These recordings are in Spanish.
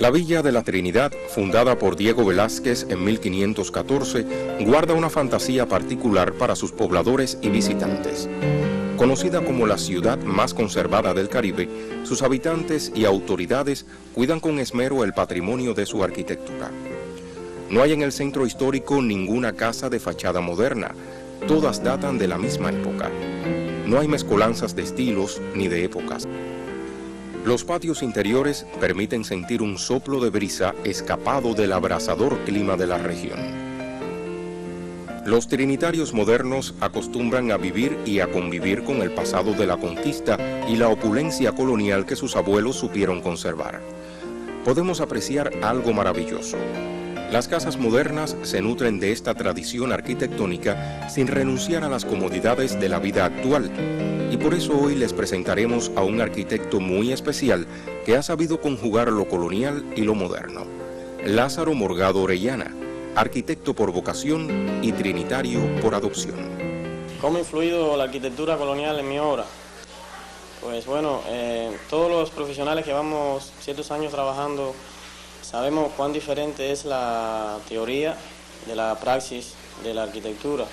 La Villa de la Trinidad, fundada por Diego Velázquez en 1514, guarda una fantasía particular para sus pobladores y visitantes. Conocida como la ciudad más conservada del Caribe, sus habitantes y autoridades cuidan con esmero el patrimonio de su arquitectura. No hay en el centro histórico ninguna casa de fachada moderna, todas datan de la misma época. No hay mezcolanzas de estilos ni de épocas. Los patios interiores permiten sentir un soplo de brisa escapado del abrasador clima de la región. Los trinitarios modernos acostumbran a vivir y a convivir con el pasado de la conquista y la opulencia colonial que sus abuelos supieron conservar. Podemos apreciar algo maravilloso. Las casas modernas se nutren de esta tradición arquitectónica sin renunciar a las comodidades de la vida actual. Y por eso hoy les presentaremos a un arquitecto muy especial que ha sabido conjugar lo colonial y lo moderno. Lázaro Morgado Orellana, arquitecto por vocación y trinitario por adopción. ¿Cómo ha influido la arquitectura colonial en mi obra? Pues bueno, todos los profesionales que llevamos ciertos años trabajando sabemos cuán diferente es la teoría de la praxis de la arquitectura,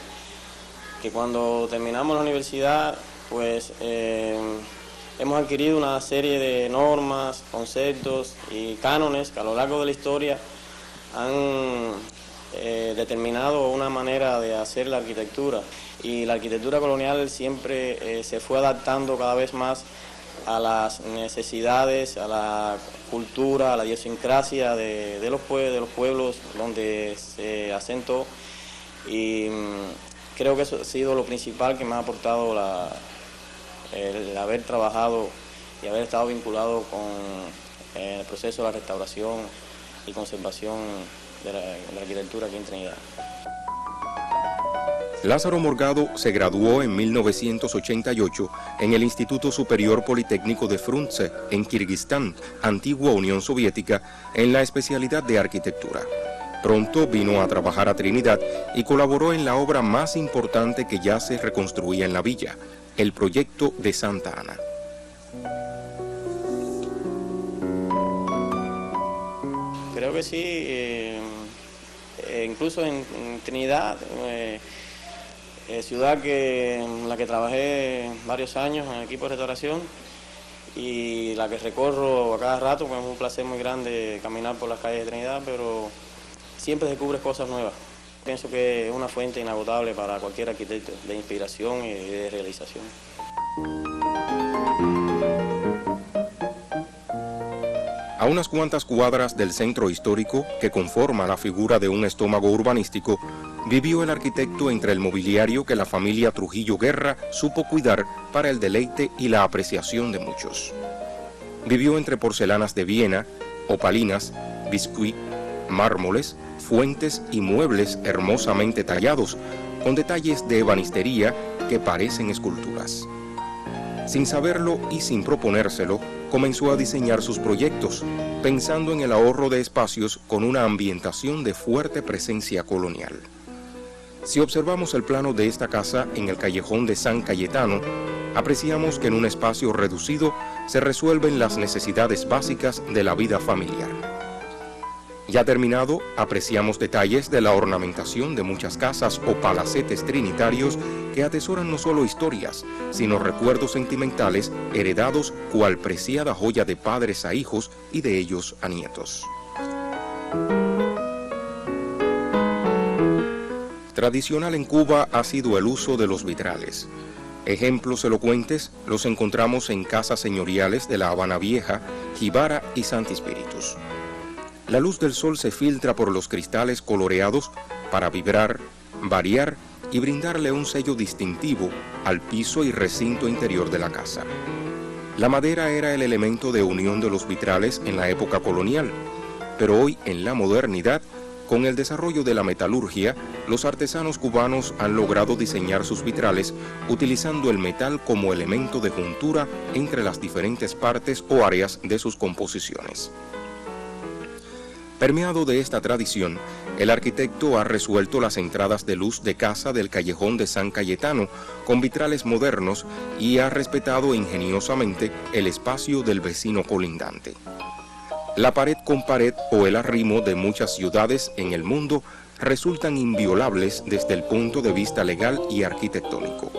que cuando terminamos la universidad pues hemos adquirido una serie de normas, conceptos y cánones que a lo largo de la historia han determinado una manera de hacer la arquitectura, y la arquitectura colonial siempre se fue adaptando cada vez más a las necesidades, a la cultura, a la idiosincrasia de los pueblos donde se asentó, y creo que eso ha sido lo principal que me ha aportado el haber trabajado y haber estado vinculado con el proceso de la restauración y conservación de la arquitectura aquí en Trinidad. Lázaro Morgado se graduó en 1988 en el Instituto Superior Politécnico de Frunze, en Kirguistán, antigua Unión Soviética, en la especialidad de arquitectura. Pronto vino a trabajar a Trinidad y colaboró en la obra más importante que ya se reconstruía en la villa, el proyecto de Santa Ana. Creo que sí, incluso en Trinidad, ciudad en la que trabajé varios años en el equipo de restauración y la que recorro a cada rato, pues es un placer muy grande caminar por las calles de Trinidad, pero siempre descubres cosas nuevas. Pienso que es una fuente inagotable para cualquier arquitecto de inspiración y de realización. A unas cuantas cuadras del centro histórico, que conforma la figura de un estómago urbanístico, vivió el arquitecto entre el mobiliario que la familia Trujillo Guerra supo cuidar para el deleite y la apreciación de muchos. Vivió entre porcelanas de Viena, opalinas, biscuit, mármoles, fuentes y muebles hermosamente tallados, con detalles de ebanistería que parecen esculturas. Sin saberlo y sin proponérselo, comenzó a diseñar sus proyectos, pensando en el ahorro de espacios con una ambientación de fuerte presencia colonial. Si observamos el plano de esta casa en el callejón de San Cayetano, apreciamos que en un espacio reducido se resuelven las necesidades básicas de la vida familiar. Ya terminado, apreciamos detalles de la ornamentación de muchas casas o palacetes trinitarios que atesoran no solo historias, sino recuerdos sentimentales heredados cual preciada joya de padres a hijos y de ellos a nietos. Tradicional en Cuba ha sido el uso de los vitrales. Ejemplos elocuentes los encontramos en casas señoriales de La Habana Vieja, Jibara y Santi Spíritus. La luz del sol se filtra por los cristales coloreados para vibrar, variar y brindarle un sello distintivo al piso y recinto interior de la casa. La madera era el elemento de unión de los vitrales en la época colonial, pero hoy en la modernidad, con el desarrollo de la metalurgia, los artesanos cubanos han logrado diseñar sus vitrales utilizando el metal como elemento de juntura entre las diferentes partes o áreas de sus composiciones. Permeado de esta tradición, el arquitecto ha resuelto las entradas de luz de casa del callejón de San Cayetano con vitrales modernos y ha respetado ingeniosamente el espacio del vecino colindante. La pared con pared o el arrimo de muchas ciudades en el mundo resultan inviolables desde el punto de vista legal y arquitectónico.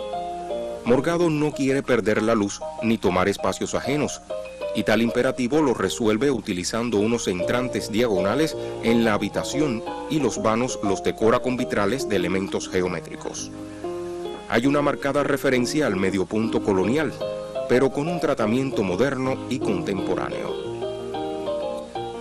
Morgado no quiere perder la luz ni tomar espacios ajenos, y tal imperativo lo resuelve utilizando unos entrantes diagonales en la habitación y los vanos los decora con vitrales de elementos geométricos. Hay una marcada referencia al medio punto colonial, pero con un tratamiento moderno y contemporáneo.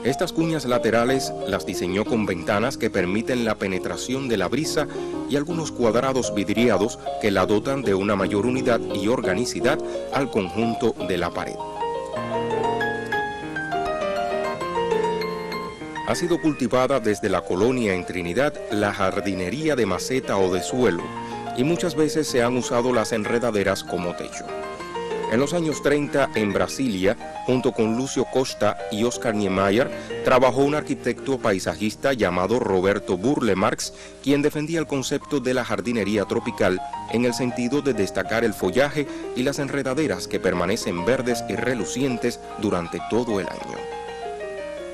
Estas cuñas laterales las diseñó con ventanas que permiten la penetración de la brisa y algunos cuadrados vidriados que la dotan de una mayor unidad y organicidad al conjunto de la pared. Ha sido cultivada desde la colonia en Trinidad la jardinería de maceta o de suelo, y muchas veces se han usado las enredaderas como techo. En los años 30, en Brasilia, junto con Lucio Costa y Oscar Niemeyer, trabajó un arquitecto paisajista llamado Roberto Burle Marx, quien defendía el concepto de la jardinería tropical en el sentido de destacar el follaje y las enredaderas que permanecen verdes y relucientes durante todo el año.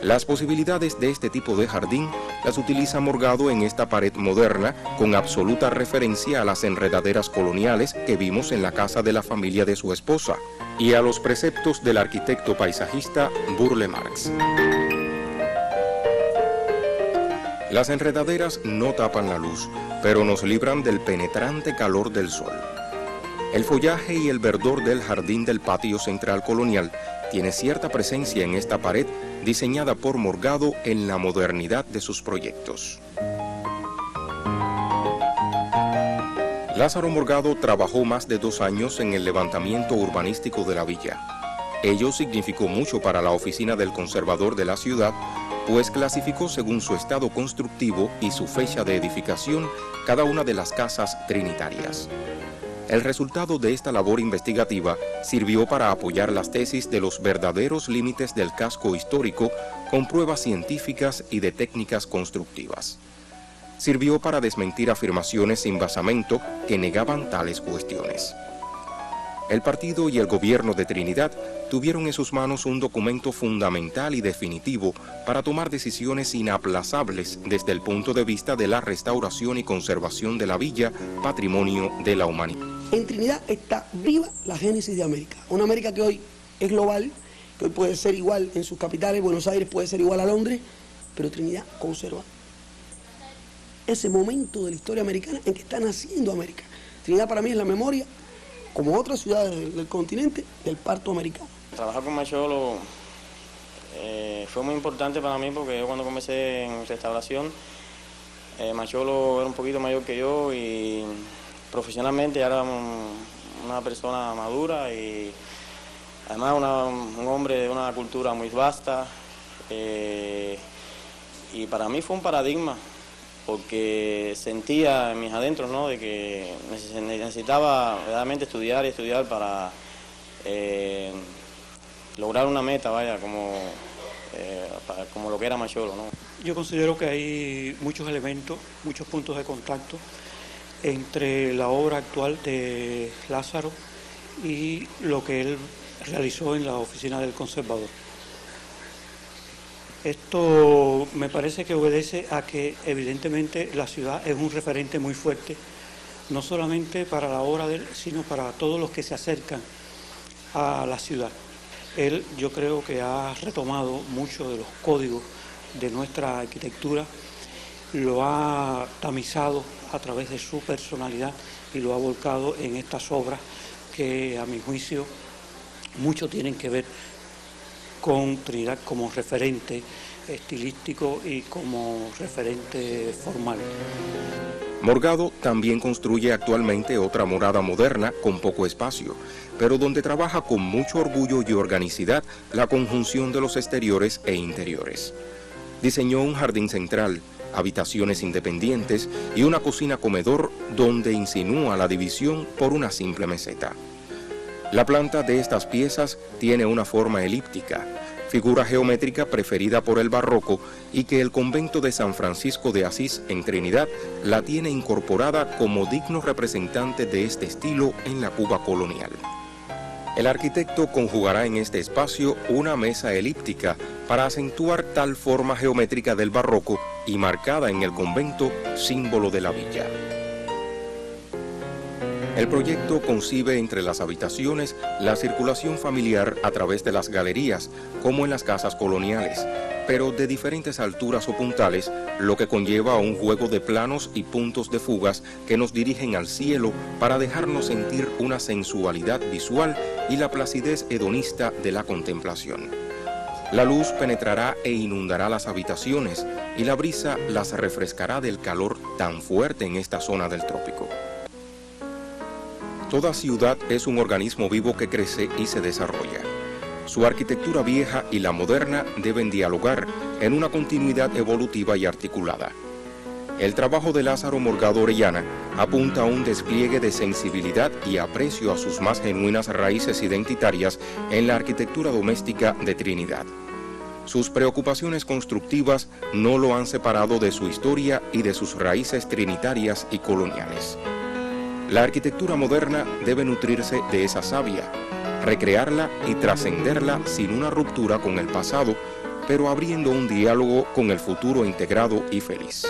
Las posibilidades de este tipo de jardín las utiliza Morgado en esta pared moderna, con absoluta referencia a las enredaderas coloniales que vimos en la casa de la familia de su esposa y a los preceptos del arquitecto paisajista Burle Marx. Las enredaderas no tapan la luz, pero nos libran del penetrante calor del sol. El follaje y el verdor del jardín del patio central colonial tiene cierta presencia en esta pared diseñada por Morgado en la modernidad de sus proyectos. Lázaro Morgado trabajó más de 2 años en el levantamiento urbanístico de la villa. Ello significó mucho para la oficina del conservador de la ciudad, pues clasificó según su estado constructivo y su fecha de edificación cada una de las casas trinitarias. El resultado de esta labor investigativa sirvió para apoyar las tesis de los verdaderos límites del casco histórico con pruebas científicas y de técnicas constructivas. Sirvió para desmentir afirmaciones sin basamento que negaban tales cuestiones. El partido y el gobierno de Trinidad tuvieron en sus manos un documento fundamental y definitivo para tomar decisiones inaplazables desde el punto de vista de la restauración y conservación de la villa, patrimonio de la humanidad. En Trinidad está viva la génesis de América, una América que hoy es global, que hoy puede ser igual en sus capitales, Buenos Aires puede ser igual a Londres, pero Trinidad conserva ese momento de la historia americana en que está naciendo América. Trinidad para mí es la memoria, como otras ciudades del continente, del parto americano. Trabajar con Macholo fue muy importante para mí porque yo cuando comencé en restauración, Macholo era un poquito mayor que yo y profesionalmente era una persona madura y además un hombre de una cultura muy vasta, y para mí fue un paradigma porque sentía en mis adentros, ¿no?, de que necesitaba verdaderamente estudiar y estudiar para lograr una meta, vaya, como lo que era Macholo, ¿no? Yo considero que hay muchos elementos, muchos puntos de contacto entre la obra actual de Lázaro y lo que él realizó en la oficina del conservador. Esto me parece que obedece a que evidentemente la ciudad es un referente muy fuerte, no solamente para la obra de él, sino para todos los que se acercan a la ciudad. Él, yo creo que ha retomado mucho de los códigos de nuestra arquitectura, lo ha tamizado a través de su personalidad y lo ha volcado en estas obras que, a mi juicio, mucho tienen que ver con Trinidad como referente estilístico y como referente formal. Morgado también construye actualmente otra morada moderna con poco espacio, pero donde trabaja con mucho orgullo y organicidad la conjunción de los exteriores e interiores. Diseñó un jardín central, habitaciones independientes y una cocina-comedor donde insinúa la división por una simple meseta. La planta de estas piezas tiene una forma elíptica, figura geométrica preferida por el barroco y que el convento de San Francisco de Asís en Trinidad la tiene incorporada como digno representante de este estilo en la Cuba colonial. El arquitecto conjugará en este espacio una mesa elíptica para acentuar tal forma geométrica del barroco y marcada en el convento, símbolo de la villa. El proyecto concibe entre las habitaciones la circulación familiar a través de las galerías, como en las casas coloniales, pero de diferentes alturas o puntales, lo que conlleva a un juego de planos y puntos de fugas que nos dirigen al cielo para dejarnos sentir una sensualidad visual y la placidez hedonista de la contemplación. La luz penetrará e inundará las habitaciones y la brisa las refrescará del calor tan fuerte en esta zona del trópico. Toda ciudad es un organismo vivo que crece y se desarrolla. Su arquitectura vieja y la moderna deben dialogar en una continuidad evolutiva y articulada. El trabajo de Lázaro Morgado Orellana apunta a un despliegue de sensibilidad y aprecio a sus más genuinas raíces identitarias en la arquitectura doméstica de Trinidad. Sus preocupaciones constructivas no lo han separado de su historia y de sus raíces trinitarias y coloniales. La arquitectura moderna debe nutrirse de esa savia, recrearla y trascenderla sin una ruptura con el pasado, pero abriendo un diálogo con el futuro integrado y feliz.